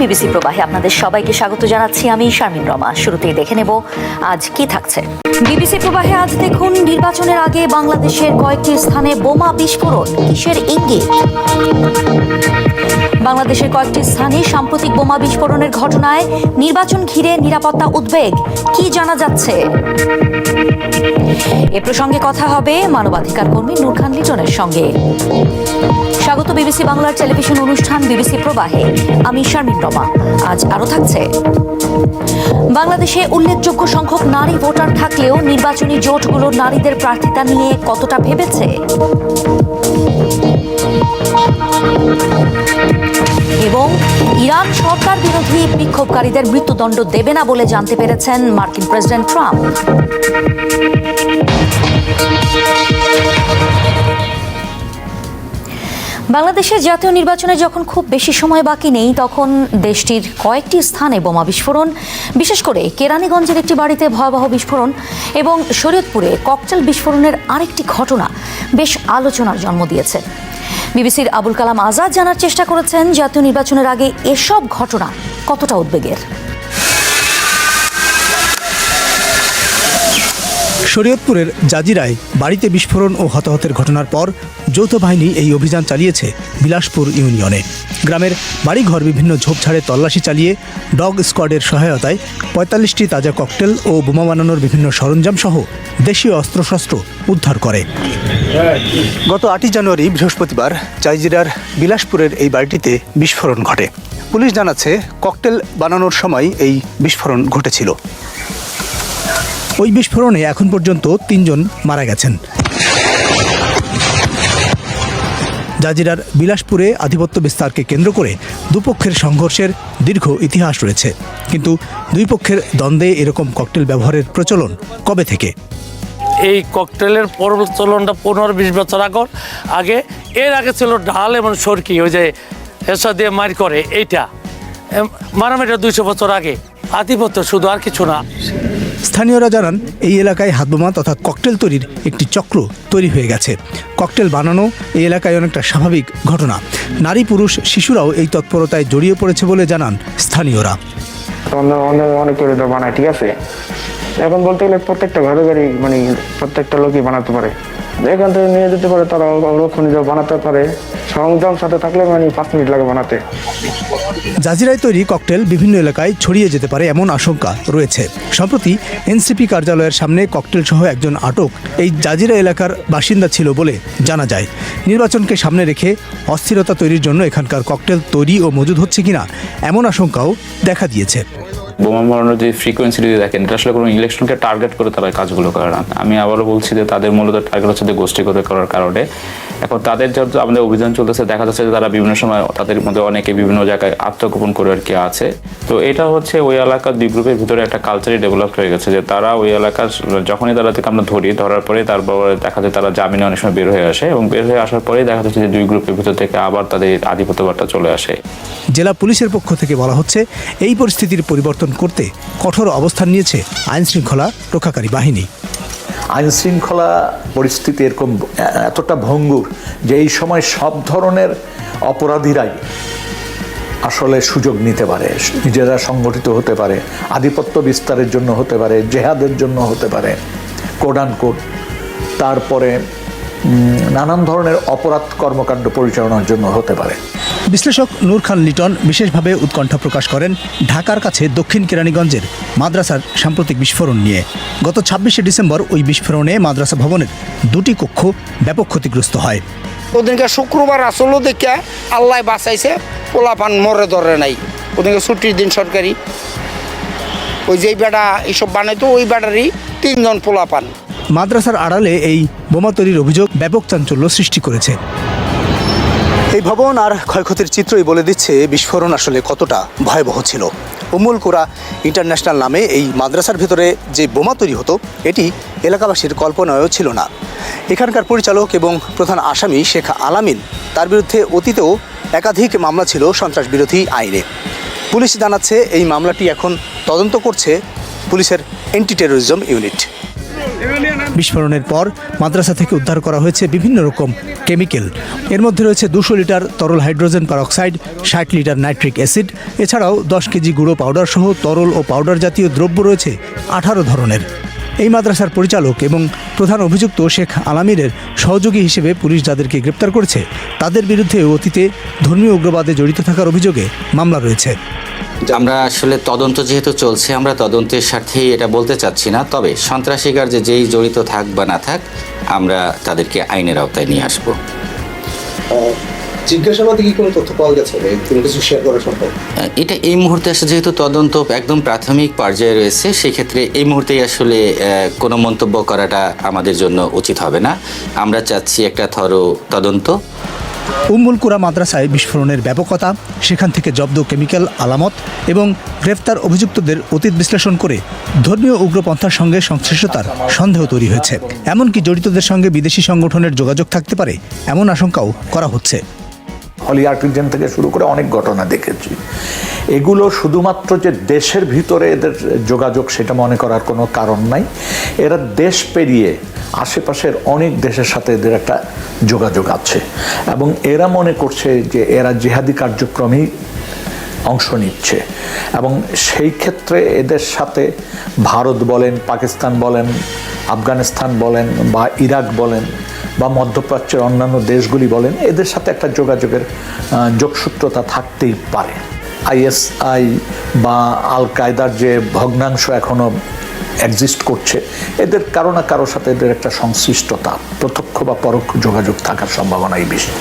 BBC প্রবাহে আপনাদের সবাইকে স্বাগত জানাচ্ছি। আমি শারমিন রমা। শুরুতেই দেখে নেব আজ কি থাকছে। বিবিসি প্রবাহে আজ দেখুন, নির্বাচনের আগে বাংলাদেশের কয়েকটি স্থানে বোমা বিস্ফোরণ, কিসের ইঙ্গিত? বাংলাদেশের কয়েকটি স্থানে সাম্প্রতিক বোমা বিস্ফোরণের ঘটনায় নির্বাচন ঘিরে নিরাপত্তা উদ্বেগ, কি জানা যাচ্ছে? এ প্রসঙ্গে কথা হবে মানবাধিকার কর্মী নূর খান লিটনের সঙ্গে। স্বাগত বিবিসি বাংলার টেলিভিশন অনুষ্ঠান বিবিসি প্রবাহে। আমি শারমিন রমা। আজ আরও থাকছে, বাংলাদেশে উল্লেখযোগ্য সংখ্যক নারী ভোটার থাকলেও নির্বাচনী জোটগুলো নারীদের প্রার্থিতা নিয়ে কতটা ভেবেছে, এবং ইরান সরকার বিরোধী বিক্ষোভকারীদের মৃত্যুদণ্ড দেবে না বলে জানতে পেরেছেন মার্কিন প্রেসিডেন্ট ট্রাম্প। বাংলাদেশের জাতীয় নির্বাচনে যখন খুব বেশি সময় বাকি নেই, তখন দেশটির কয়েকটি স্থানে বোমা বিস্ফোরণ, বিশেষ করে কেরানীগঞ্জের একটি বাড়িতে ভয়াবহ বিস্ফোরণ এবং শরীয়তপুরে ককটেল বিস্ফোরণের আরেকটি ঘটনা বেশ আলোচনার জন্ম দিয়েছে। বিবিসির আবুল কালাম আজাদ জানার চেষ্টা করেছেন, জাতীয় নির্বাচনের আগে এসব ঘটনা কতটা উদ্বেগের। শরীয়তপুরের জাজিরায় বাড়িতে বিস্ফোরণ ও হতাহতের ঘটনার পর যৌথ বাহিনী এই অভিযান চালিয়েছে বিলাসপুর ইউনিয়নে। গ্রামের বাড়িঘর বিভিন্ন ঝোপঝাড়ে তল্লাশি চালিয়ে ডগ স্কোয়াডের সহায়তায় ৪৫টি তাজা ককটেল ও বোমা বানানোর বিভিন্ন সরঞ্জাম সহ দেশীয় অস্ত্রশস্ত্র উদ্ধার করে। গত ৮ই জানুয়ারি বৃহস্পতিবার জাজিরার বিলাসপুরের এই বাড়িটিতে বিস্ফোরণ ঘটে। পুলিশ জানাচ্ছে, ককটেল বানানোর সময় এই বিস্ফোরণ ঘটেছিল। ওই বিস্ফোরণে এখন পর্যন্ত ৩ জন মারা গেছেন। জাজিরার বিলাসপুরে আধিপত্য বিস্তারকে কেন্দ্র করে দুপক্ষের সংঘর্ষের দীর্ঘ ইতিহাস রয়েছে, কিন্তু দুই পক্ষের দ্বন্দ্বে এরকম ককটেল ব্যবহারের প্রচলন কবে থেকে? এই ককটেলের প্রচলনটা ১৫-২০ বছর আগে। এর আগে ছিল ঢাল এবং সরকি, ওই যে এসা দিয়ে মার করে, এইটা মারামারিটা ২০০ বছর আগে। আধিপত্য শুধু, আর কিছু না। স্থানীয়রা জানান, এই এলাকায় হাতবোমা তথা ককটেল তৈরির একটি চক্র তৈরি হয়ে গেছে। ককটেল বানানো এই এলাকায় অনেকটা স্বাভাবিক ঘটনা। নারী পুরুষ শিশুরাও এই তৎপরতায় জড়িয়ে পড়েছে বলে জানান স্থানীয়রা। অনেক করে বানায়, ঠিক আছে। এখন বলতে গেলে প্রত্যেকটা ঘরে ঘরে মানে প্রত্যেকটা লোকই বানাতে পারে। এখান থেকে নিয়ে যেতে পারে, তারা খনিজ বানাতে পারে। সরঞ্জাম সাথে থাকলে মানে ৫ মিনিট লাগে বানাতে। জাজিরায় তৈরি ককটেল বিভিন্ন এলাকায় ছড়িয়ে যেতে পারে এমন আশঙ্কা রয়েছে। সম্প্রতি এনসিপি কার্যালয়ের সামনে ককটেল সহ একজন আটক এই জাজিরা এলাকার বাসিন্দা ছিল বলে জানা যায়। নির্বাচনকে সামনে রেখে অস্থিরতা তৈরির জন্য এখানকার ককটেল তৈরি ও মজুদ হচ্ছে কিনা এমন আশঙ্কাও দেখা দিয়েছে। বোমা মারানোর যে ফ্রিকোয়েন্সি যদি দেখেন, এটা আসলে কোনো ইলেকশনকে টার্গেট করে তারা কাজগুলো করে না। আমি আবারও বলছি যে তাদের মূলত টার্গেট হচ্ছে যে গোষ্ঠীগত করার কারণে। এখন তাদের যেহেতু আমাদের অভিযান চলতেছে, দেখা যাচ্ছে যে তারা বিভিন্ন সময় তাদের মধ্যে অনেকে বিভিন্ন জায়গায় আত্মগোপন করে আর কি আছে। তো এটা হচ্ছে ওই এলাকার দুই গ্রুপের ভিতরে একটা কালচারই ডেভেলপ হয়ে গেছে, যে তারা ওই এলাকার যখনই তাদেরকে আমরা ধরার পরে তারপর দেখা যায় তারা জামিনে অনেক সময় বের হয়ে আসে, এবং বের হয়ে আসার পরেই দেখা যাচ্ছে যে দুই গ্রুপের ভিতর থেকে আবার তাদের আধিপত্যবাদটা চলে আসে। জেলা পুলিশের পক্ষ থেকে বলা হচ্ছে, এই পরিস্থিতির পরিবর্তন করতে কঠোর অবস্থান নিয়েছে আইনশৃঙ্খলা রক্ষাকারী বাহিনী। আইনশৃঙ্খলা পরিস্থিতি এরকম এতটা ভঙ্গুর যে এই সময় সব ধরনের অপরাধীরাই আসলে সুযোগ নিতে পারে, নিজেরা সংগঠিত হতে পারে, আধিপত্য বিস্তারের জন্য হতে পারে, জেহাদের জন্য হতে পারে, কোড অ্যান্ড কোড, তারপরে নানান ধরনের অপরাধ কর্মকাণ্ড পরিচালনার জন্য হতে পারে। বিশ্লেষক নূর খান লিটন বিশেষভাবে উৎকণ্ঠা প্রকাশ করেন ঢাকার কাছে দক্ষিণ কেরানীগঞ্জের মাদ্রাসার সাম্প্রতিক বিস্ফোরণ নিয়ে। গত ২৬শে ডিসেম্বর ওই বিস্ফোরণে মাদ্রাসা ভবনের 2টি কক্ষ ব্যাপক ক্ষতিগ্রস্ত হয়। ওদিনকে শুক্রবার আসলো দেখে আল্লাহ বাঁচাইছে, পোলাপান মরে ধরে নাই। ওদিনকে ছুটির দিন সরকারি, ওই যেই বেটা এইসব বানাইতো ওই বেটারই 3 জন পোলাপান। মাদ্রাসার আড়ালে এই বোমা তৈরির অভিযোগ ব্যাপক চাঞ্চল্য সৃষ্টি করেছে। এই ভবন আর ক্ষয়ক্ষতির চিত্রই বলে দিচ্ছে বিস্ফোরণ আসলে কতটা ভয়াবহ ছিল। উম্মুল কুরা ইন্টারন্যাশনাল নামে এই মাদ্রাসার ভিতরে যে বোমা তৈরি হতো, এটি এলাকাবাসীর কল্পনায়ও ছিল না। এখানকার পরিচালক এবং প্রধান আসামি শেখ আলামিন, তার বিরুদ্ধে অতীতেও একাধিক মামলা ছিল সন্ত্রাস বিরোধী আইনে। পুলিশ জানাচ্ছে, এই মামলাটি এখন তদন্ত করছে পুলিশের অ্যান্টি টেরোরিজম ইউনিট। বিস্ফোরণের পর মাদ্রাসা থেকে উদ্ধার করা হয়েছে বিভিন্ন রকম কেমিক্যাল। এর মধ্যে রয়েছে 200 লিটার তরল hydrogen peroxide, 60 litre nitric acid, এছাড়াও 10 কেজি গুঁড়ো পাউডার সহ তরল ও পাউডার জাতীয় দ্রব্য রয়েছে 18 ধরনের। এই মাদ্রাসার পরিচালক এবং প্রধান অভিযুক্ত শেখ আলামিরের সহযোগী হিসেবে পুলিশ যাদেরকে গ্রেপ্তার করেছে তাদের বিরুদ্ধে অতীতে ধর্মীয় উগ্রবাদে জড়িত থাকার অভিযোগে মামলা রয়েছে। আমরা আসলে তদন্ত যেহেতু চলছে, আমরা তদন্তের স্বার্থেই এটা বলতে চাচ্ছি না। তবে সন্ত্রাসীকার যেই জড়িত থাক বা না থাক, আমরা তাদেরকে আইনের আওতায় নিয়ে আসব। জিজ্ঞাসাবাদে কি কোনো তথ্য পাওয়া গেছে, কোনো কিছু শেয়ার করা সম্ভব? এটা এই মুহূর্তে আসলে যেহেতু তদন্ত একদম প্রাথমিক পর্যায়ে রয়েছে, সেই ক্ষেত্রে এই মুহূর্তেই আসলে কোনো মন্তব্য করাটা আমাদের জন্য উচিত হবে না। আমরা চাচ্ছি একটা থরো তদন্ত। উম্মুল কুরা মাদ্রাসায় বিস্ফোরণের ব্যাপকতা, সেখান থেকে জব্দ কেমিক্যাল আলামত এবং গ্রেফতার অভিযুক্তদের অতীত বিশ্লেষণ করে ধর্মীয় উগ্রপন্থার সঙ্গে সংশ্লিষ্টতার সন্দেহ তৈরি হয়েছে। এমনকি জড়িতদের সঙ্গে বিদেশি সংগঠনের যোগাযোগ থাকতে পারে এমন আশঙ্কাও করা হচ্ছে। হলি আর্টিজান থেকে শুরু করে অনেক ঘটনা দেখেছি। এগুলো শুধুমাত্র যে দেশের ভিতরে এদের যোগাযোগ সেটা মনে করার কোনো কারণ নাই। এরা দেশ পেরিয়ে আশেপাশের অনেক দেশের সাথে এদের একটা যোগাযোগ আছে এবং এরা মনে করছে যে এরা জিহাদি কার্যক্রমেই অংশ নিচ্ছে এবং সেই ক্ষেত্রে এদের সাথে ভারত বলেন, পাকিস্তান বলেন, আফগানিস্তান বলেন বা ইরাক বলেন বা মধ্যপ্রাচ্যের অন্যান্য দেশগুলি বলেন, এদের সাথে একটা যোগাযোগের যোগসূত্রতা থাকতেই পারে। আইএসআই বা আল কায়দার যে ভগ্নাংশ এখনও এক্সিস্ট করছে, এদের কারো না কারোর সাথে এদের একটা সংশ্লিষ্টতা, প্রত্যক্ষ বা পরোক্ষ যোগাযোগ থাকার সম্ভাবনাই বেশি।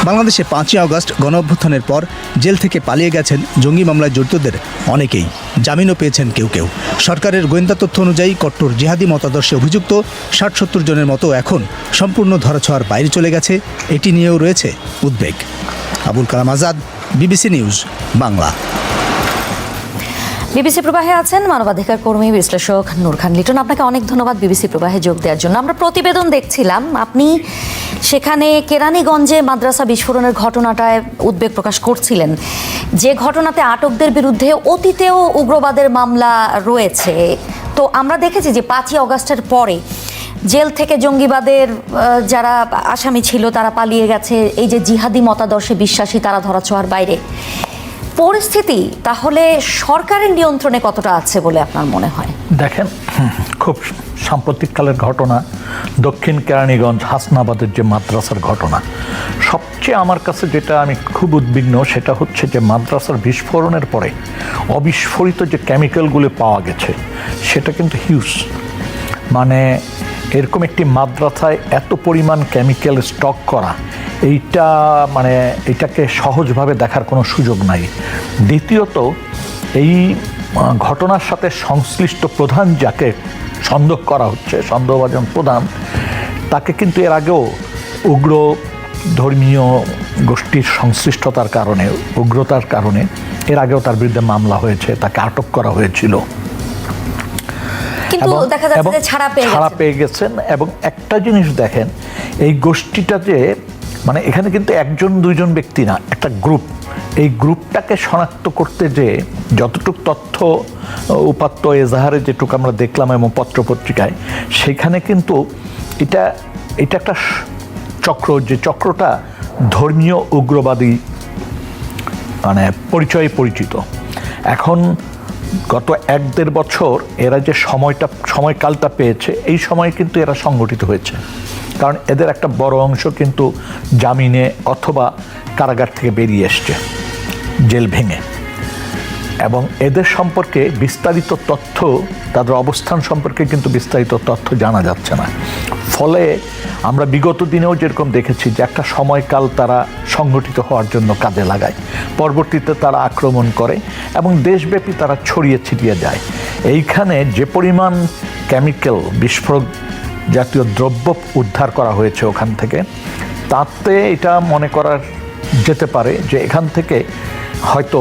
বাংলাদেশে 5ই আগস্ট গণঅভ্যুত্থানের পর জেল থেকে পালিয়ে গেছেন জঙ্গি মামলায় জড়িতদের অনেকেই, জামিনও পেয়েছেন কেউ কেউ। সরকারের গোয়েন্দা তথ্য অনুযায়ী কট্টর জিহাদি মতাদর্শে অভিযুক্ত 60-70 জনের মতো এখন সম্পূর্ণ ধরাছোঁয়ার বাইরে চলে গেছে। এটি নিয়েও রয়েছে উদ্বেগ। Abul Kalam Azad, BBC News Bangla. BBC প্রবাহে আছেন মানবাধিকার কর্মী বিশ্লেষক নূর খান লিটন। আপনাকে অনেক ধন্যবাদ বিবিসি প্রবাহে যোগ দেওয়ার জন্য। আমরা প্রতিবেদন দেখছিলাম, আপনি সেখানে কেরানীগঞ্জে মাদ্রাসা বিস্ফোরণের ঘটনাটায় উদ্বেগ প্রকাশ করছিলেন, যে ঘটনাতে আটকদের বিরুদ্ধে অতীতেও উগ্রবাদের মামলা রয়েছে। তো আমরা দেখেছি যে 5ই আগস্টের পরে জেল থেকে জঙ্গিবাদের যারা আসামি ছিল তারা পালিয়ে গেছে। এই যে জিহাদি মতাদর্শে বিশ্বাসী, তারা ধরাছোঁয়ার বাইরে। পরিস্থিতি তাহলে সরকারের নিয়ন্ত্রণে কতটা আছে বলে আপনার মনে হয়? দেখেন, খুব সাম্প্রতিককালের ঘটনা দক্ষিণ কেরানীগঞ্জ হাসনাবাদের যে মাদ্রাসার ঘটনা, সবচেয়ে আমার কাছে যেটা আমি খুব উদ্বিগ্ন সেটা হচ্ছে যে মাদ্রাসার বিস্ফোরণের পরে অবিস্ফোরিত যে কেমিক্যালগুলো পাওয়া গেছে সেটা কিন্তু হিউজ। মানে এরকম একটি মাদ্রাসায় এত পরিমাণ কেমিক্যাল স্টক করা, এইটা মানে এটাকে সহজভাবে দেখার কোনো সুযোগ নাই। দ্বিতীয়ত, এই ঘটনার সাথে সংশ্লিষ্ট প্রধান যাকে সন্দেহ করা হচ্ছে, সন্দেহভাজন প্রধান, তাকে কিন্তু এর আগেও উগ্র ধর্মীয় গোষ্ঠীর সংশ্লিষ্টতার কারণে, উগ্রতার কারণে এর আগেও তার বিরুদ্ধে মামলা হয়েছে, তাকে আটক করা হয়েছিল, কিন্তু দেখা যাচ্ছে যে ছাড়া পেয়ে গেছেন। এবং একটা জিনিস দেখেন, এই গোষ্ঠীটা যে মানে এখানে কিন্তু 1-2 ব্যক্তি না, একটা গ্রুপ। এই গ্রুপটাকে শনাক্ত করতে যে যতটুকু তথ্য উপাত্ত এজাহারে যেটুকু আমরা দেখলাম এবং পত্রপত্রিকায়, সেখানে কিন্তু এটা একটা চক্র, যে চক্রটা ধর্মীয় উগ্রবাদী মানে পরিচয়ে পরিচিত। এখন গত 1-1.5 বছর এরা যে সময়কালটা পেয়েছে, এই সময় কিন্তু এরা সংগঠিত হয়েছে, কারণ এদের একটা বড় অংশ কিন্তু জামিনে অথবা কারাগার থেকে বেরিয়ে এসছে জেল ভেঙে। এবং এদের সম্পর্কে বিস্তারিত তথ্য, তাদের অবস্থান সম্পর্কে কিন্তু বিস্তারিত তথ্য জানা যাচ্ছে না। ফলে আমরা বিগত দিনেও যেরকম দেখেছি যে একটা সময়কাল তারা সংগঠিত হওয়ার জন্য কাজে লাগায়, পরবর্তীতে তারা আক্রমণ করে এবং দেশব্যাপী তারা ছড়িয়ে ছিটিয়ে যায়। এইখানে যে পরিমাণ কেমিক্যাল, বিস্ফোরক জাতীয় দ্রব্য উদ্ধার করা হয়েছে ওখান থেকে, তাতে এটা মনে করা যেতে পারে যে এখান থেকে হয়তো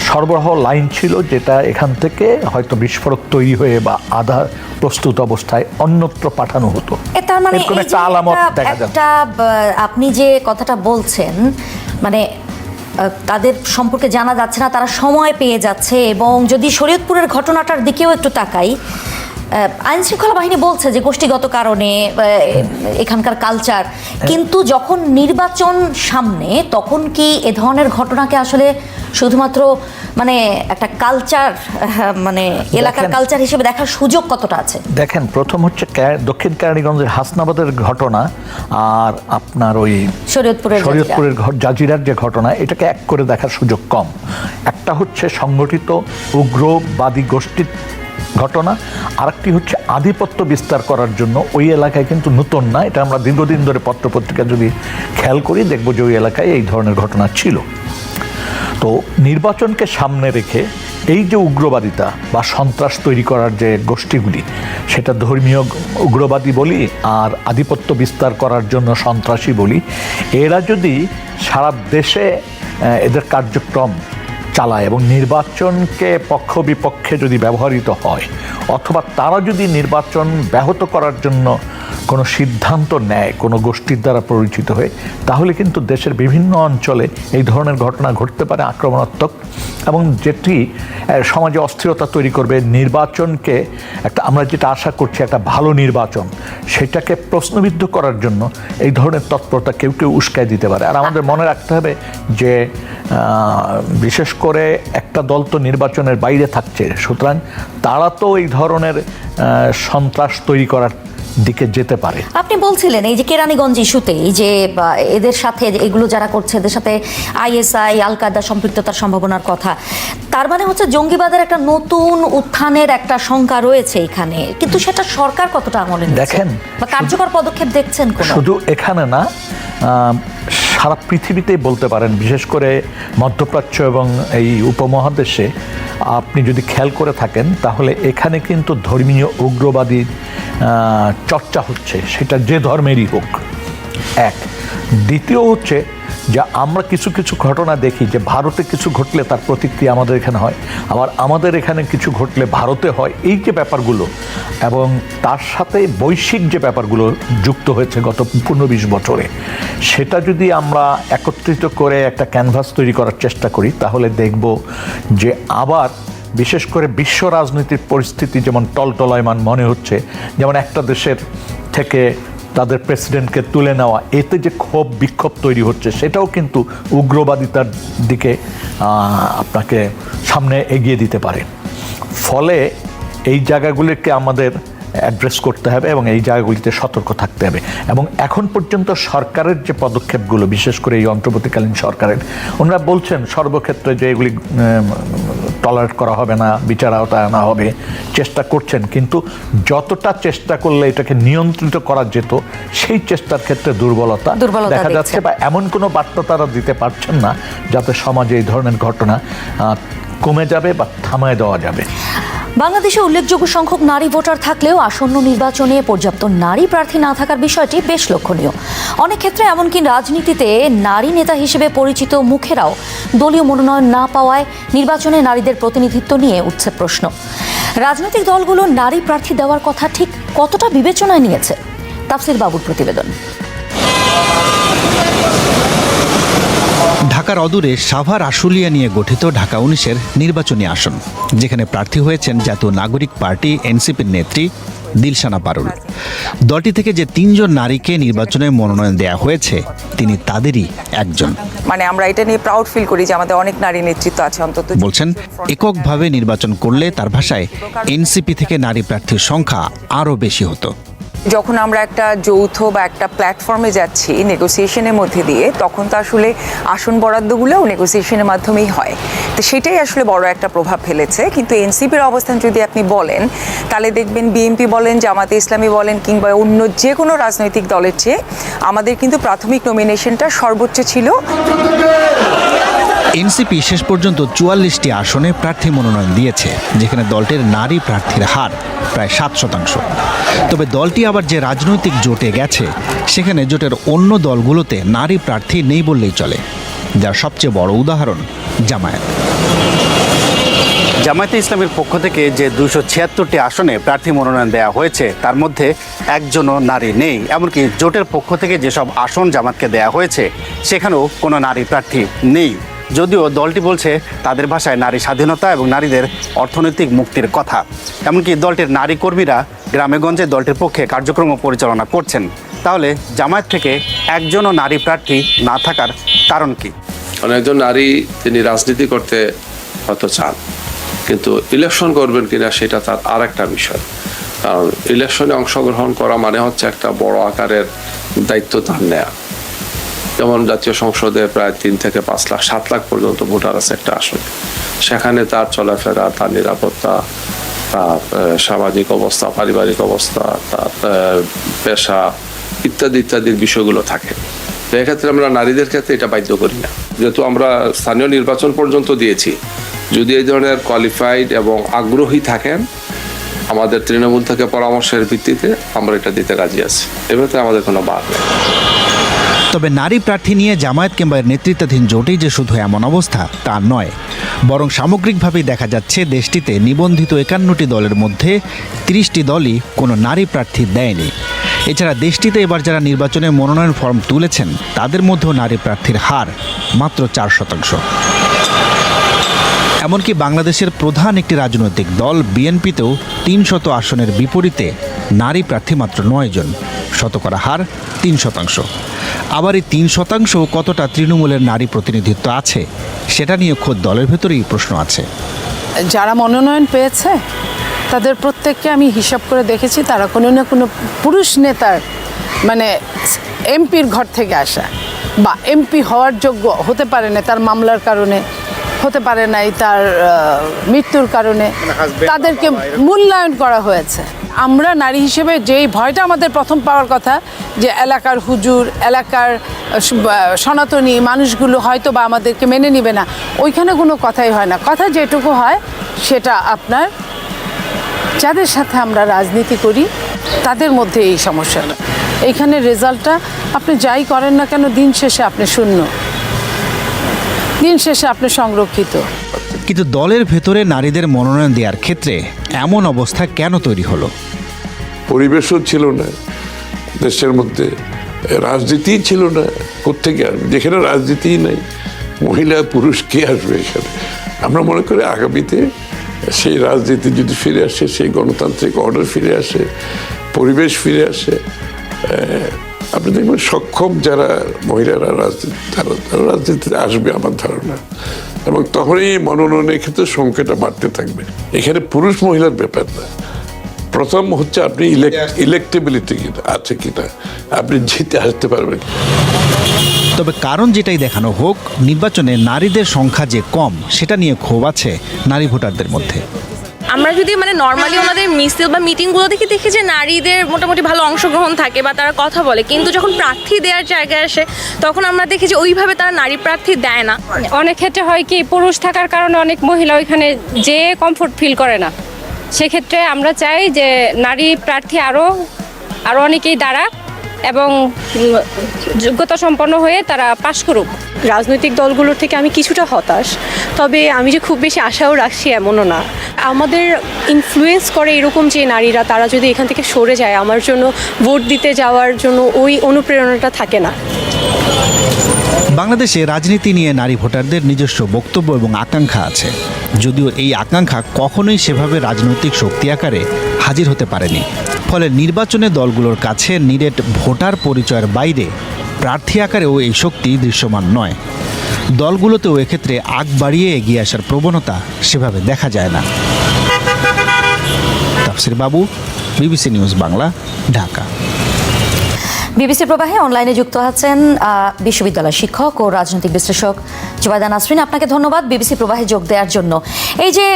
সরবরাহ লাইন ছিল, যেটা এখান থেকে হয়তো বিস্ফোরক তৈরি হয়ে বা আধা প্রস্তুত অবস্থায় অন্যত্র পাঠানো হতো। তার মানে একটা আলামত দেখা যাচ্ছে। আপনি যে কথাটা বলছেন, মানে তাদের সম্পর্কে জানা যাচ্ছে না, তারা সময় পেয়ে যাচ্ছে। এবং যদি শরীয়তপুরের ঘটনাটার দিকেও একটু তাকাই, আইন শৃঙ্খলা বাহিনী বলছে যে গোষ্ঠীগত কারণে এখানকার কালচার, কিন্তু যখন নির্বাচন সামনে তখন কি এ ধরনের ঘটনাকে আসলে শুধুমাত্র মানে একটা কালচার, মানে এলাকার কালচার হিসেবে দেখার সুযোগ কতটা আছে? দেখেন, প্রথম হচ্ছে দক্ষিণ কেরানীগঞ্জের হাসনাবাদের ঘটনা আর আপনার ওই শরীয়তপুরের জাজিরার যে ঘটনা, এটাকে এক করে দেখার সুযোগ কম। একটা হচ্ছে সংগঠিত উগ্রবাদী গোষ্ঠীর ঘটনা, আরেকটি হচ্ছে আধিপত্য বিস্তার করার জন্য ওই এলাকায় কিন্তু নতুন না, এটা আমরা দীর্ঘদিন ধরে পত্রপত্রিকা যদি খেয়াল করি দেখব যে ওই এলাকায় এই ধরনের ঘটনা ছিল। তো নির্বাচনকে সামনে রেখে এই যে উগ্রবাদিতা বা সন্ত্রাস তৈরি করার যে গোষ্ঠীগুলি, সেটা ধর্মীয় উগ্রবাদী বলি আর আধিপত্য বিস্তার করার জন্য সন্ত্রাসী বলি, এরা যদি সারা দেশে এদের কার্যক্রম চালায় এবং নির্বাচনকে পক্ষ বিপক্ষে যদি ব্যবহৃত হয়, অথবা তারা যদি নির্বাচন ব্যাহত করার জন্য কোনো সিদ্ধান্ত নেয় কোনো গোষ্ঠীর দ্বারা পরিচিত হয়ে, তাহলে কিন্তু দেশের বিভিন্ন অঞ্চলে এই ধরনের ঘটনা ঘটতে পারে আক্রমণাত্মক, এবং যেটি সমাজে অস্থিরতা তৈরি করবে। নির্বাচনকে একটা, আমরা যেটা আশা করছি একটা ভালো নির্বাচন, সেটাকে প্রশ্নবিদ্ধ করার জন্য এই ধরনের তৎপরতা কেউ কেউ উস্কায় দিতে পারে। আর আমাদের মনে রাখতে হবে যে বিশেষ করে একটা দল তো নির্বাচনের বাইরে থাকছে, সুতরাং তারা তো এই ধরনের সন্ত্রাস তৈরি করার দিকে যেতে পারে। আপনি বলছিলেন এই যে কেরানীগঞ্জ ইস্যুতে যে এদের সাথে এগুলো যারা করছে এদের সাথে আইএসআই আল কায়দা সম্পৃক্ততার সম্ভাবনার কথা, তার মানে হচ্ছে জঙ্গিবাদের একটা নতুন উত্থানের একটা শঙ্কা রয়েছে এখানে, কিন্তু সেটা সরকার কতটা আমলে নিচ্ছে দেখেন বা কার্যকর পদক্ষেপ দেখছেন? শুধু এখানে না, সারা পৃথিবীতেই বলতে পারেন, বিশেষ করে মধ্যপ্রাচ্য এবং এই উপমহাদেশে আপনি যদি খেয়াল করে থাকেন তাহলে এখানে কিন্তু ধর্মীয় উগ্রবাদী চর্চা হচ্ছে, সেটা যে ধর্মেরই হোক। এক, দ্বিতীয় হচ্ছে যে আমরা কিছু কিছু ঘটনা দেখি যে ভারতে কিছু ঘটলে তার প্রতিক্রিয়া আমাদের এখানে হয়, আবার আমাদের এখানে কিছু ঘটলে ভারতে হয়। এই যে ব্যাপারগুলো এবং তার সাথে বৈশ্বিক যে ব্যাপারগুলো যুক্ত হয়েছে গত 15-20 বছরে, সেটা যদি আমরা একত্রিত করে একটা ক্যানভাস তৈরি করার চেষ্টা করি, তাহলে দেখব যে আবার বিশেষ করে বিশ্ব রাজনীতির পরিস্থিতি যেমন টলটলায়মান মনে হচ্ছে, যেমন একটা দেশের থেকে তাদের প্রেসিডেন্টকে তুলে নেওয়া, এতে যে ক্ষোভ বিক্ষোভ তৈরি হচ্ছে, সেটাও কিন্তু উগ্রবাদিতার দিকে আপনাকে সামনে এগিয়ে দিতে পারে। ফলে এই জায়গাগুলিকে আমাদের অ্যাড্রেস করতে হবে এবং এই জায়গাগুলিতে সতর্ক থাকতে হবে। এবং এখন পর্যন্ত সরকারের যে পদক্ষেপগুলো, বিশেষ করে এই অন্তর্বর্তীকালীন সরকারের, ওনারা বলছেন সর্বক্ষেত্রে যে এগুলি টলারেট করা হবে না, বিচার আওতায় আনা হবে, চেষ্টা করছেন, কিন্তু যতটা চেষ্টা করলে এটাকে নিয়ন্ত্রিত করা যেত সেই চেষ্টার ক্ষেত্রে দুর্বলতা দেখা যাচ্ছে, বা এমন কোনো বার্তা তারা দিতে পারছেন না যাতে সমাজে এই ধরনের ঘটনা কমে যাবে বা থামায় দেওয়া যাবে। বাংলাদেশে উল্লেখযোগ্য সংখ্যক নারী ভোটার থাকলেও আসন্ন নির্বাচনে পর্যাপ্ত নারী প্রার্থী না থাকার বিষয়টি বেশ লক্ষণীয়। অনেক ক্ষেত্রে এমনকি রাজনীতিতে নারী নেতা হিসেবে পরিচিত মুখেরাও দলীয় মনোনয়ন না পাওয়ায় নির্বাচনে নারীদের প্রতিনিধিত্ব নিয়ে উঠছে প্রশ্ন। রাজনৈতিক দলগুলো নারী প্রার্থী দেওয়ার কথা ঠিক কতটা বিবেচনায় নিয়েছে? তাফসির বাবুর প্রতিবেদন। ঢাকার অদূরে সাভার আশুলিয়া নিয়ে গঠিত ঢাকা 19-এর নির্বাচনী আসন, যেখানে প্রার্থী হয়েছেন জাতীয় নাগরিক পার্টি এনসিপির নেত্রী দিলশানা পারুল। দলটি থেকে যে 3 জন নারীকে নির্বাচনে মনোনয়ন দেওয়া হয়েছে, তিনি তাদেরই একজন। মানে আমরা এটা নিয়ে প্রাউড ফিল করি যে আমাদের অনেক নারী নেতৃত্ব আছে। অন্তত বলছেন, এককভাবে নির্বাচন করলে তার ভাষায় এনসিপি থেকে নারী প্রার্থীর সংখ্যা আরও বেশি হতো। যখন আমরা একটা যৌথ বা একটা প্ল্যাটফর্মে যাচ্ছি নেগোসিয়েশনের মধ্যে দিয়ে, তখন তো আসলে আসন বরাদ্দগুলোও নেগোসিয়েশনের মাধ্যমেই হয়, তো সেটাই আসলে বড় একটা প্রভাব ফেলেছে। কিন্তু এনসিপির অবস্থান যদি আপনি বলেন, তাহলে দেখবেন বিএনপি বলেন, জামাতে ইসলামী বলেন, কিংবা অন্য যে কোনো রাজনৈতিক দলের চেয়ে আমাদের কিন্তু প্রাথমিক নমিনেশনটা সর্বোচ্চ ছিল। এনসিপি শেষ পর্যন্ত 44টি আসনে প্রার্থী মনোনয়ন দিয়েছে, যেখানে দলটির নারী প্রার্থীর হার প্রায় 7%। তবে দলটি আবার যে রাজনৈতিক জোটে গেছে, সেখানে জোটের অন্য দলগুলোতে নারী প্রার্থী নেই বললেই চলে, যার সবচেয়ে বড় উদাহরণ জামায়াত। জামায়াতে ইসলামের পক্ষ থেকে যে 276টি আসনে প্রার্থী মনোনয়ন দেওয়া হয়েছে, তার মধ্যে একজনও নারী নেই। এমনকি জোটের পক্ষ থেকে যেসব আসন জামাতকে দেওয়া হয়েছে, সেখানেও কোনো নারী প্রার্থী নেই। যদিও দলটি বলছে তাদের ভাষায় নারী স্বাধীনতা এবং নারীদের অর্থনৈতিক মুক্তির কথা। এমনকি দলটির নারী কর্মীরা গ্রামেগঞ্জে দলটির পক্ষে কার্যক্রম পরিচালনা করছেন। তাহলে জামায়াত থেকে একজনও নারী প্রার্থী না থাকার কারণ কি? একজন নারী তিনি রাজনীতি করতে হয়তো চান, কিন্তু ইলেকশন করবেন কিনা সেটা তার আর একটা বিষয়। কারণ ইলেকশনে অংশগ্রহণ করা মানে হচ্ছে একটা বড় আকারের দায়িত্ব তার নেয়া। যেমন জাতীয় সংসদে প্রায় 3 থেকে 5 লাখ 7 লাখ পর্যন্ত ভোটার আছে একটা আসনে। সেখানে তার চলাফেরা, তার নিরাপত্তা, তার সামাজিক অবস্থা, পারিবারিক অবস্থা, তার পেশা ইত্যাদি ইত্যাদির বিষয়গুলো থাকে। তো এক্ষেত্রে আমরা নারীদের ক্ষেত্রে এটা বাধ্য করি না, যেহেতু আমরা স্থানীয় নির্বাচন পর্যন্ত দিয়েছি। যদি এই ধরনের কোয়ালিফাইড এবং আগ্রহী থাকেন, আমাদের তৃণমূল থেকে পরামর্শের ভিত্তিতে আমরা এটা দিতে রাজি আছি। এবারে আমাদের কোনো বাদ নেই। তবে নারী প্রার্থী নিয়ে জামায়াত কিংবা নেতৃত্বাধীন জোটেই যে শুধু এমন অবস্থা তা নয়, বরং সামগ্রিকভাবেই দেখা যাচ্ছে দেশটিতে নিবন্ধিত 51টি দলের মধ্যে 30টি দলই কোনো নারী প্রার্থী দেয়নি। এছাড়া দেশটিতে এবার যারা নির্বাচনে মনোনয়ন ফর্ম তুলেছেন তাদের মধ্যেও নারী প্রার্থীর হার মাত্র 4%। এমনকি বাংলাদেশের প্রধান একটি রাজনৈতিক দল বিএনপিতেও 300 আসনের বিপরীতে নারী প্রার্থী মাত্র 9 জন, শতকরা হার 3%। আবার এই 3% কতটা তৃণমূলের নারী প্রতিনিধিত্ব আছে সেটা নিয়ে খোদ দলের ভেতরেই প্রশ্ন আছে। যারা মনোনয়ন পেয়েছে তাদের প্রত্যেককে আমি হিসাব করে দেখেছি, তারা কোনো না কোনো পুরুষ নেতার মানে এমপির ঘর থেকে আসা বা এমপি হওয়ার যোগ্য হতে পারে না, তার মামলার কারণে হতে পারে নাই, তার মৃত্যুর কারণে তাদেরকে মূল্যায়ন করা হয়েছে। আমরা নারী হিসেবে যেই ভয়টা আমাদের প্রথম পাওয়ার কথা, যে এলাকার হুজুর, এলাকার সনাতনী মানুষগুলো হয়তো বা আমাদেরকে মেনে নেবে না, ওইখানে কোনো কথাই হয় না। কথা যেটুকু হয় সেটা আপনার যাদের সাথে আমরা রাজনীতি করি তাদের মধ্যে এই সমস্যাটা। এইখানে রেজাল্টটা আপনি যাই করেন না কেন, দিন শেষে আপনি শূন্য, দিন শেষে আপনি সংরক্ষিত। কিন্তু দলের ভেতরে নারীদের মনোনয়ন দেওয়ার ক্ষেত্রে এমন অবস্থা কেন তৈরি হলো? পরিবেশও ছিল না, দেশের মধ্যে রাজনীতিই ছিল না। কোত্থেকে আসবে? যেখানে রাজনীতিই নাই, মহিলা পুরুষ কে আসবে এখানে? আমরা মনে করি আগামীতে সেই রাজনীতি যদি ফিরে আসে, সেই গণতান্ত্রিক অর্ডার ফিরে আসে, পরিবেশ ফিরে আসে, আপনি দেখবেন সক্ষম যারা মহিলারা তারা রাজনীতিতে আসবে আমার ধারণা। এবং তখনই মনোনয়নের ক্ষেত্রে সংখ্যাটা বাড়তে থাকবে। এখানে পুরুষ মহিলার ব্যাপার না, প্রথম হচ্ছে আপনি ইলেক্টেবিলিটি আছে কিনা, আপনি জিতে আসতে পারবেন। তবে কারণ যেটাই দেখানো হোক, নির্বাচনে নারীদের সংখ্যা যে কম সেটা নিয়ে ক্ষোভ আছে নারী ভোটারদের মধ্যে। আমরা যদি নর্মালি আমাদের মিছিল বা মিটিংগুলো দেখি যে নারীদের মোটামুটি ভালো অংশগ্রহণ থাকে বা তারা কথা বলে, কিন্তু যখন প্রার্থী দেওয়ার জায়গায় আসে তখন আমরা দেখি যে ওইভাবে তারা নারী প্রার্থী দেয় না। অনেক ক্ষেত্রে হয় কি, পুরুষ থাকার কারণে অনেক মহিলা ওইখানে যে কমফোর্ট ফিল করে না। সেক্ষেত্রে আমরা চাই যে নারী প্রার্থী আরও অনেকেই দাঁড়াক এবং যোগ্যতা সম্পন্ন হয়ে তারা পাশ করুক। রাজনৈতিক দলগুলোর থেকে আমি কিছুটা হতাশ, তবে আমি যে খুব বেশি আশাও রাখছি এমনও না। আমাদের ইনফ্লুয়েন্স করে এরকম যে নারীরা, তারা যদি এখান থেকে সরে যায়, আমার জন্য ভোট দিতে যাওয়ার জন্য ওই অনুপ্রেরণাটা থাকে না। বাংলাদেশে রাজনীতি নিয়ে নারী ভোটারদের নিজস্ব বক্তব্য এবং আকাঙ্ক্ষা আছে, যদিও এই আকাঙ্ক্ষা কখনোই সেভাবে রাজনৈতিক শক্তি আকারে হাজির হতে পারেনি। ফলে নির্বাচনে দলগুলোর কাছে নিরেট ভোটার পরিচয়ের বাইরে প্রার্থী আকারেও এই শক্তি দৃশ্যমান নয়। দলগুলোতেও এক্ষেত্রে আগ বাড়িয়ে এগিয়ে আসার প্রবণতা সেভাবে দেখা যায় না। তাফসির বাবু, BBC News Bangla, Dhaka. BBC প্রবাহে অনলাইনে যুক্ত আছেন বিশ্ববিদ্যালয় শিক্ষক ও রাজনৈতিক বিশ্লেষক জুবাইদা নাসরিন। আপনাকে ধন্যবাদ বিবিসি প্রবাহে যোগ দেওয়ার জন্য। এই যে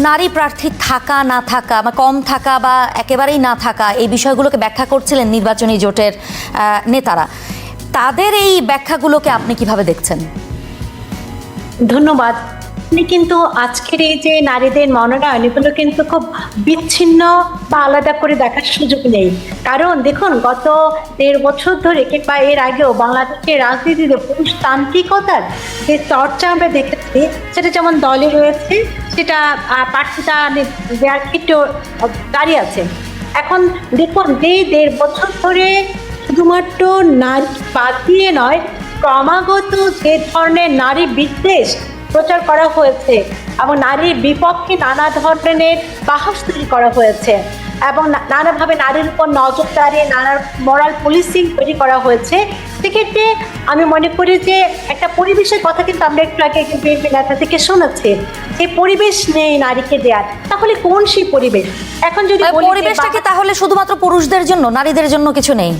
নারী প্রার্থী থাকা না থাকা বা কম থাকা বা একেবারেই না থাকা, এই বিষয়গুলোকে ব্যাখ্যা করছিলেন নির্বাচনী জোটের নেতারা। তাদের এই ব্যাখ্যাগুলোকে আপনি কিভাবে দেখছেন? ধন্যবাদ। কিন্তু আজকের এই যে নারীদের মনোনয়ন, এগুলো কিন্তু খুব বিচ্ছিন্ন বা আলাদা করে দেখার সুযোগ নেই। কারণ দেখুন, গত 1.5 বছর ধরে কিংবা এর আগেও বাংলাদেশের রাজনীতিতে পুরুষতান্ত্রিকতার যে চর্চা আমরা দেখেছি, সেটা যেমন দলে রয়েছে, সেটা প্রার্থিতা দেওয়ার ক্ষেত্রেও দাঁড়িয়ে আছে। এখন দেখুন, যে 1.5 বছর ধরে শুধুমাত্র নারী বাদ দিয়ে নয়, ক্রমাগত যে ধরনের নারী বিদ্বেষ প্রচার করা হয়েছে এবং নারীর বিপক্ষে নানা ধরনের বাহস তৈরি করা হয়েছে এবং নানাভাবে নারীর উপর নজরদারি, নানা মরাল পুলিশিং তৈরি করা হয়েছে, সেক্ষেত্রে আমি মনে করি যে একটা পরিবেশের কথা কিন্তু আমরা একটু আগে বিএনপি নেতা থেকে শুনেছি, যে পরিবেশ নেই নারীকে দেওয়ার। তাহলে কোন সেই পরিবেশ? এখন যদি পরিবেশটা কি তাহলে শুধুমাত্র পুরুষদের জন্য, নারীদের জন্য কিছু নেই?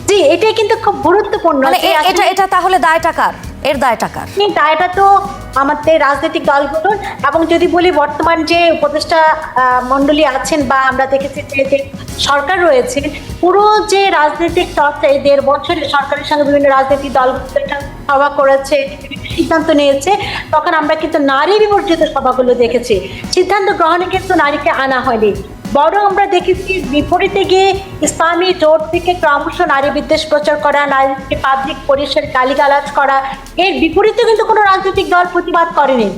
জি, এটাই কিন্তু খুব গুরুত্বপূর্ণ। এটা তাহলে দায়টা কার? এর দায়টা কার? দায়টা তো আমাদের রাজনৈতিক দলগুলোর। এবং যদি বলি বর্তমান যে উপদেষ্টা মণ্ডলী আছেন বা আমরা দেখেছি যে সরকার রয়েছে, পুরো যে রাজনৈতিক চর্চা এই 1.5 বছরে সরকারের সঙ্গে বিভিন্ন রাজনৈতিক দলগুলো সভা করেছে, সিদ্ধান্ত নিয়েছে, তখন আমরা কিন্তু নারী বিবর্জিত সভাগুলো দেখেছি। সিদ্ধান্ত গ্রহণে কিন্তু নারীকে আনা হয়নি, বরং আমরা দেখেছি বিপরীতে গিয়ে ইসলামী জোট থেকে ক্রমশ নারী বিদ্বেষ প্রচার করা, নারীকে পাবলিক পরিসরে গালিগালাজ করা, এর বিপরীতে কিন্তু কোনো রাজনৈতিক দল প্রতিবাদ করেনি।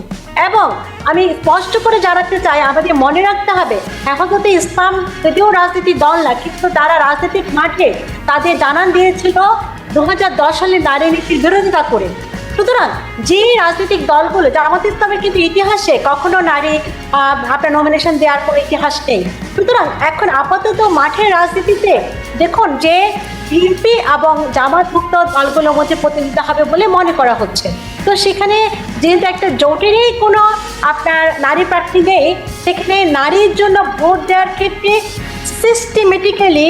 এবং আমি স্পষ্ট করে জানাতে চাই, আমাদের মনে রাখতে হবে, হেফাজতে ইসলাম যদিও রাজনৈতিক দল না, কিন্তু তারা রাজনৈতিক মাঠে তাদের জানান দিয়েছিল 2010 সালে নারী নীতির বিরোধিতা করে। সুতরাং যে রাজনৈতিক দলগুলো, জামাত ইসলামের কিন্তু ইতিহাসে কখনো নারী আপনার নমিনেশন দেওয়ার কোনো ইতিহাস নেই। সুতরাং এখন আপাতত মাঠের রাজনীতিতে দেখুন যে বিএনপি এবং জামাতভুক্ত দলগুলোর মধ্যে প্রতিযোগিতা হবে বলে মনে করা হচ্ছে। তো সেখানে যেহেতু একটা জোটেরই কোনো আপনার নারী প্রার্থী নেই, সেখানে নারীর জন্য ভোট দেওয়ার ক্ষেত্রে সিস্টেমেটিক্যালি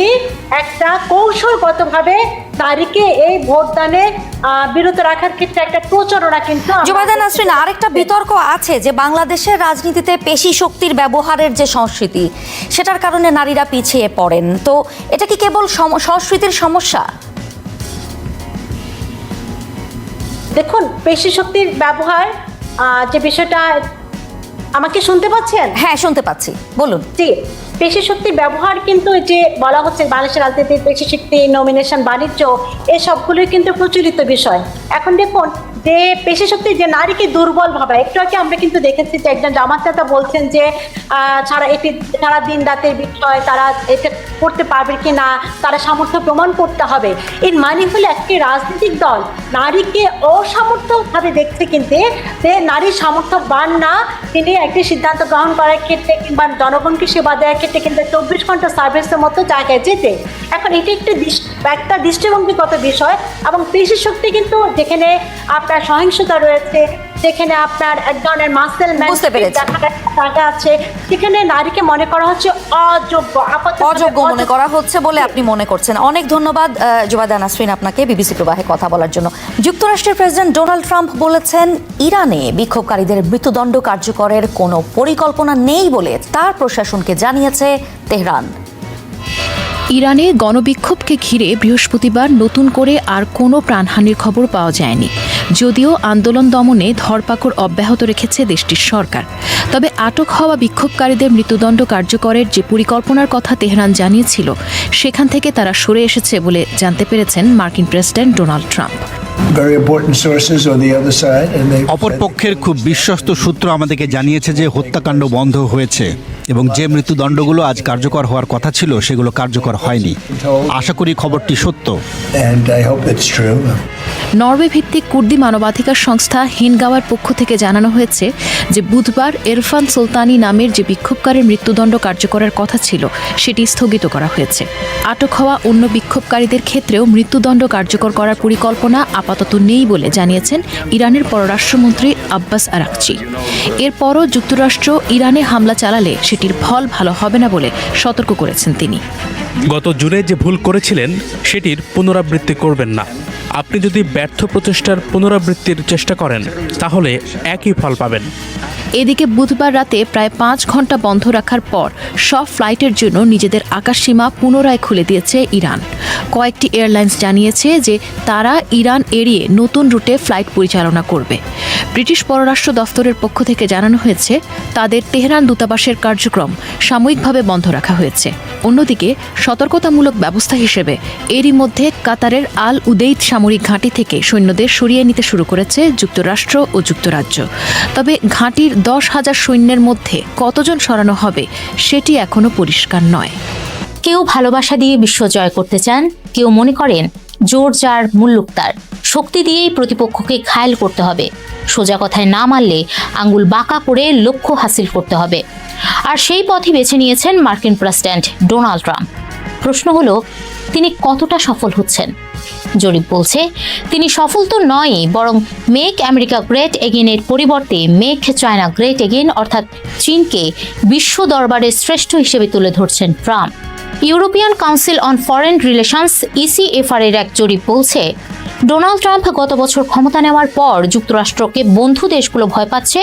একটা কৌশলগতভাবে নারীকে এই ভোটদানে বিরত রাখার ক্ষেত্রে একটা প্রচারণা কিন্তু। জুবাইদা নাসরিন, আরেকটা বিতর্ক আছে যে বাংলাদেশের রাজনীতিতে পেশি শক্তির ব্যবহারের যে সংস্কৃতি, সেটার কারণে নারীরা পিছিয়ে পড়েন। তো এটা কি কেবল সংস্কৃতির সমস্যা? দেখুন, পেশি শক্তির ব্যবহার যে বিষয়টা, আমাকে শুনতে পাচ্ছেন? হ্যাঁ, শুনতে পাচ্ছি, বলুন। জি, পেশি শক্তির ব্যবহার কিন্তু যে বলা হচ্ছে বাংলাদেশের রাজনীতির পেশি শক্তি, নমিনেশন, বাণিজ্য, এসবগুলোই কিন্তু প্রচলিত বিষয়। এখন দেখুন যে পেশি শক্তি যে নারীকে দুর্বল ভাবে, একটু আগে আমরা কিন্তু দেখেছি যে একজন জামাত নেতা বলছেন যে সারা দিন রাতের বিষয়, তারা এটা করতে পারবে কি না, তারা সামর্থ্য প্রমাণ করতে হবে। এর মানে হলো একটি রাজনৈতিক দল নারীকে অসামর্থ্যভাবে দেখছে, কিন্তু যে নারী সামর্থ্যবান না, তিনি একটি সিদ্ধান্ত গ্রহণ করার ক্ষেত্রে কিংবা জনগণকে সেবা দেওয়ার ক্ষেত্রে কিন্তু 24 ঘন্টা সার্ভিসের মতো জায়গায় যেতে। এখন এটি একটা দৃষ্টিভঙ্গিগত বিষয়। এবং পেশি শক্তি কিন্তু যেখানে আপনার সহিংসতা রয়েছে, যেখানে আপনার এক ধরনের মাসেল জায়গা আছে, সেখানে নারীকে মনে করা হচ্ছে অযোগ্য মনে করা হচ্ছে বলে আপনি মনে করছেন। অনেক ধন্যবাদ জুবাইদা নাসরিন আপনাকে বিবিসি প্রবাহে কথা বলার জন্য। যুক্তরাষ্ট্রের প্রেসিডেন্ট ডোনাল্ড ট্রাম্প বলেছেন ইরানে বিক্ষোভকারীদের মৃত্যুদণ্ড কার্যকরের কোনো পরিকল্পনা নেই বলে তার প্রশাসনকে জানিয়েছে তেহরান। ইরানে গণবিক্ষোভকে ঘিরে বৃহস্পতিবার নতুন করে আর কোনো প্রাণহানির খবর পাওয়া যায়নি, যদিও আন্দোলন দমনে ধরপাকড় অব্যাহত রেখেছে দেশটির সরকার। তবে আটক হওয়া বিক্ষোভকারীদের মৃত্যুদণ্ড কার্যকরের যে পরিকল্পনার কথা তেহরান জানিয়েছিল, সেখান থেকে তারা সরে এসেছে বলে জানতে পেরেছেন মার্কিন প্রেসিডেন্ট ডোনাল্ড ট্রাম্প। অপরপক্ষের খুব বিশ্বস্ত সূত্র আমাদেরকে জানিয়েছে যে হত্যাকাণ্ড বন্ধ হয়েছে এবং যে মৃত্যুদণ্ডগুলো আজ কার্যকর হওয়ার কথা ছিল সেগুলো কার্যকর হয়নি। আশা করি খবরটি সত্য। নরওয়ে ভিত্তিক কুর্দি মানবাধিকার সংস্থা হিনগাওয়ার পক্ষ থেকে জানানো হয়েছে যে বুধবার এরফান সুলতানি নামের যে বিক্ষোভকারীর মৃত্যুদণ্ড কার্যকরের কথা ছিল সেটি স্থগিত করা হয়েছে। আটক হওয়া অন্য বিক্ষোভকারীদের ক্ষেত্রেও মৃত্যুদণ্ড কার্যকর করার পরিকল্পনা আপাতত নেই বলে জানিয়েছেন ইরানের পররাষ্ট্রমন্ত্রী আব্বাস আরাকচি। এরপরও যুক্তরাষ্ট্র ইরানে হামলা চালালে সেটির ফল ভালো হবে না বলে সতর্ক করেছেন তিনি। গত জুনে যে ভুল করেছিলেন সেটির পুনরাবৃত্তি করবেন না। আপনি যদি ব্যর্থ প্রচেষ্টার পুনরাবৃত্তির চেষ্টা করেন তাহলে একই ফল পাবেন। এদিকে বুধবার রাতে প্রায় 5 ঘন্টা বন্ধ রাখার পর সব ফ্লাইটের জন্য নিজেদের আকাশসীমা পুনরায় খুলে দিয়েছে ইরান। কয়েকটি এয়ারলাইন্স জানিয়েছে যে তারা ইরান এড়িয়ে নতুন রুটে ফ্লাইট পরিচালনা করবে। ব্রিটিশ পররাষ্ট্র দফতরের পক্ষ থেকে জানানো হয়েছে তাদের তেহরান দূতাবাসের কার্যক্রম সাময়িকভাবে বন্ধ রাখা হয়েছে। অন্যদিকে সতর্কতামূলক ব্যবস্থা হিসেবে এরই মধ্যে কাতারের আল উদেইদ সামরিক ঘাঁটি থেকে সৈন্যদের সরিয়ে নিতে শুরু করেছে যুক্তরাষ্ট্র ও যুক্তরাজ্য। তবে ঘাঁটির 10,000 সৈন্যের মধ্যে কতজন সরানো হবে সেটি এখনো পরিষ্কার নয়। কেউ ভালোবাসা দিয়ে বিশ্ব জয় করতে চান, কেউ মনে করেন জোর যার মুল্লুক তার, শক্তি দিয়েই প্রতিপক্ষকে ঘায়েল করতে হবে, সোজা কথায় না মারলে আঙ্গুল বাঁকা করে লক্ষ্য হাসিল করতে হবে। আর সেই পথই বেছে নিয়েছেন মার্কিন প্রেসিডেন্ট ডোনাল্ড ট্রাম্প। প্রশ্ন হলো, তিনি কতটা সফল হচ্ছেন? জরিপ বলছে তিনি সফল তো নয়, বরং মেক আমেরিকা গ্রেট এগেইনের পরিবর্তে মেক চায়না গ্রেট এগেইন অর্থাৎ চীনকে বিশ্ব দরবারে শ্রেষ্ঠ হিসেবে তুলে ধরছেন Trump. European council on foreign relations ECFR এর এক জরিপ বলছে ডোনাল্ড ট্রাম্প গত বছর ক্ষমতা নেওয়ার পর যুক্তরাষ্ট্রকে বন্ধু দেশগুলো ভয় পাচ্ছে,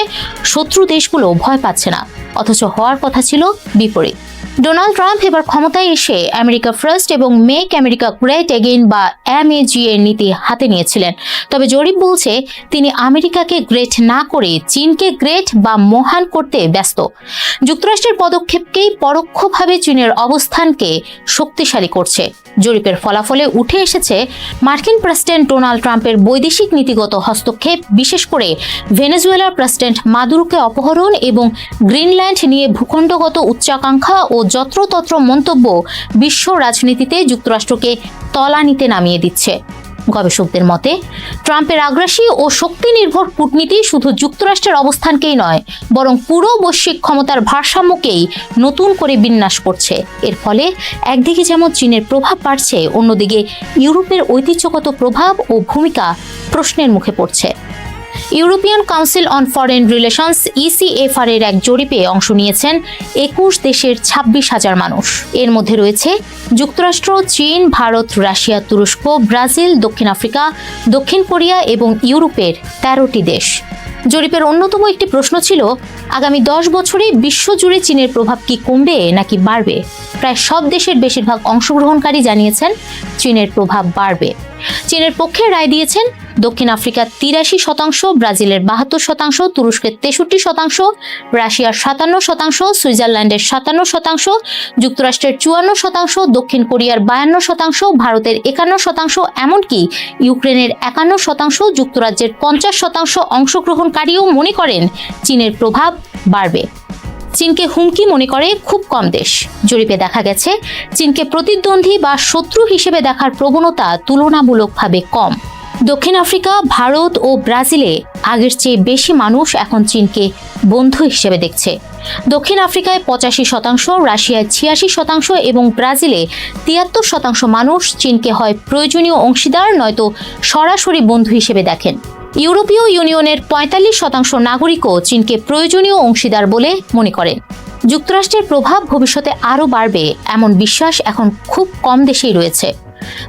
শত্রু দেশগুলো ভয় পাচ্ছে না, অথচ হওয়ার কথা ছিল বিপরীত। ডোনাল্ড ট্রাম্প এবার ক্ষমতায় এসে আমেরিকা ফার্স্ট এবং মেক আমেরিকা গ্রেট এগেইন বা MAG এর নীতি হাতে নিয়েছিলেন। তবে জরিপ বলছে তিনি আমেরিকাকে গ্রেট না করে চীনকে গ্রেট বা মহান করতে ব্যস্ত। যুক্তরাষ্ট্রের পদক্ষেপকেই পরোক্ষভাবে চীনের অবস্থানকে শক্তিশালী করছে। জরিপের ফলাফলে উঠে এসেছে মার্কিন প্রেসিডেন্ট ডোনাল্ড ট্রাম্পের বৈদেশিক নীতিগত হস্তক্ষেপ, বিশেষ করে ভেনেজুয়েলার প্রেসিডেন্ট মাদুরোকে অপহরণ এবং গ্রিনল্যান্ড নিয়ে ভূখণ্ডগত উচ্চাকাঙ্ক্ষা ও যত্রতত্র মন্তব্য বিশ্ব রাজনীতিতে যুক্তরাষ্ট্রকে তলানিতে নামিয়ে দিচ্ছে। গবেষকদের মতে ট্রাম্পের আগ্রাসী ও শক্তি নির্ভর কূটনীতি শুধু যুক্তরাষ্ট্রের অবস্থানকেই নয়, বরং পুরো বৈশ্বিক ক্ষমতার ভারসাম্যকেই নতুন করে বিন্যাস করছে। এর ফলে একদিকে যেমন চীনের প্রভাব বাড়ছে, অন্যদিকে ইউরোপের ঐতিহ্যগত প্রভাব ও ভূমিকা প্রশ্নের মুখে পড়ছে। European council on foreign relations ECFR এর এক জরিপে অংশ নিয়েছেন 21 দেশের 26,000 মানুষ। এর মধ্যে রয়েছে যুক্তরাষ্ট্র, চীন, ভারত, রাশিয়া, তুরস্ক, ব্রাজিল, দক্ষিণ আফ্রিকা, দক্ষিণ কোরিয়া এবং ইউরোপের 13টি দেশ। জরিপের অন্যতম একটি প্রশ্ন ছিল, আগামী 10 বছরে বিশ্বজুড়ে চীনের প্রভাব কি কমবে নাকি বাড়বে? প্রায় সব দেশের বেশিরভাগ অংশগ্রহণকারী জানিয়েছেন চীনের প্রভাব বাড়বে। চীনের পক্ষে রায় দিয়েছেন দক্ষিণ আফ্রিকার 83%, ব্রাজিলের 72%, তুরস্কের 63%, রাশিয়ার 57%, সুইজারল্যান্ডের 57%, যুক্তরাষ্ট্রের 54%, দক্ষিণ কোরিয়ার 52%, ভারতের 51%, এমনকি ইউক্রেনের 51%, যুক্তরাজ্যের 50% অংশগ্রহণকারীও মনে করেন চীনের প্রভাব বাড়বে। চীনকে হুমকি মনে করে খুব কম দেশ। জরিপে দেখা গেছে চীনকে প্রতিদ্বন্দ্বী বা শত্রু হিসেবে দেখার প্রবণতা তুলনামূলকভাবে কম। দক্ষিণ আফ্রিকা, ভারত ও ব্রাজিলে আগের চেয়ে বেশি মানুষ এখন চীনকে বন্ধু হিসেবে দেখছে। দক্ষিণ আফ্রিকায় 85%, রাশিয়ায় 86% এবং ব্রাজিলে 73% মানুষ চীনকে হয় প্রয়োজনীয় অংশীদার নয়তো সরাসরি বন্ধু হিসেবে দেখেন। ইউরোপীয় ইউনিয়নের 45% নাগরিকও চীনকে প্রয়োজনীয় অংশীদার বলে মনে করেন। যুক্তরাষ্ট্রের প্রভাব ভবিষ্যতে আরও বাড়বে এমন বিশ্বাস এখন খুব কম দেশেই রয়েছে।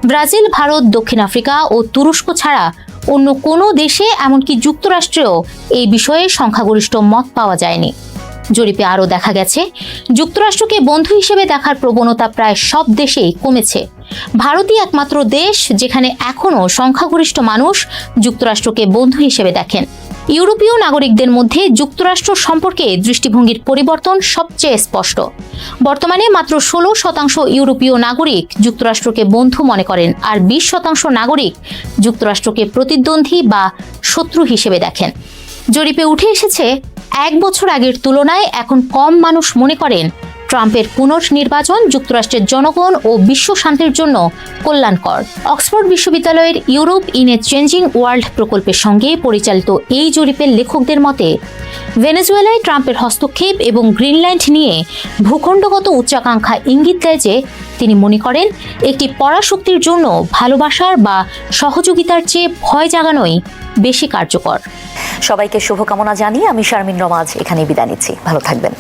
ব্রাজিল, ভারত, দক্ষিণ আফ্রিকা ও তুরস্ক ছাড়া অন্য কোনো দেশে এমনকি যুক্তরাষ্ট্রেও এই বিষয়ে সংখ্যাগরিষ্ঠ মত পাওয়া যায়নি। জরিপে আরও দেখা গেছে যুক্তরাষ্ট্রকে বন্ধু হিসেবে দেখার প্রবণতা প্রায় সব দেশেই কমেছে। ভারতই একমাত্র দেশ যেখানে এখনও সংখ্যাগরিষ্ঠ মানুষ যুক্তরাষ্ট্রকে বন্ধু হিসেবে দেখেন। ইউরোপীয় নাগরিকদের মধ্যে যুক্তরাষ্ট্র সম্পর্কে দৃষ্টিভঙ্গির পরিবর্তন সবচেয়ে স্পষ্ট। বর্তমানে মাত্র 16% ইউরোপীয় নাগরিক যুক্তরাষ্ট্রকে বন্ধু মনে করেন, আর 20% নাগরিক যুক্তরাষ্ট্রকে প্রতিদ্বন্দ্বী বা শত্রু হিসেবে দেখেন। জরিপে উঠে এসেছে 1 বছর আগের তুলনায় এখন কম মানুষ মনে করেন ট্রাম্পের পুনর্নির্বাচন যুক্তরাষ্ট্রের জনগণ ও বিশ্ব শান্তির জন্য কল্যাণকর। অক্সফোর্ড বিশ্ববিদ্যালয়ের Europe in a changing world প্রকল্পের সঙ্গে পরিচালিত এই জরিপের লেখকদের মতে ভেনেজুয়েলায় ট্রাম্পের হস্তক্ষেপ এবং গ্রিনল্যান্ড নিয়ে ভূখণ্ডগত উচ্চাকাঙ্ক্ষা ইঙ্গিত দেয় যে তিনি মনে করেন একটি পরাশক্তির জন্য ভালোবাসার বা সহযোগিতার চেয়ে ভয় জাগানোই বেশি কার্যকর। সবাইকে শুভকামনা জানিয়ে আমি শারমিন রমাজ এখানেই বিদায় নিচ্ছি। ভালো থাকবেন।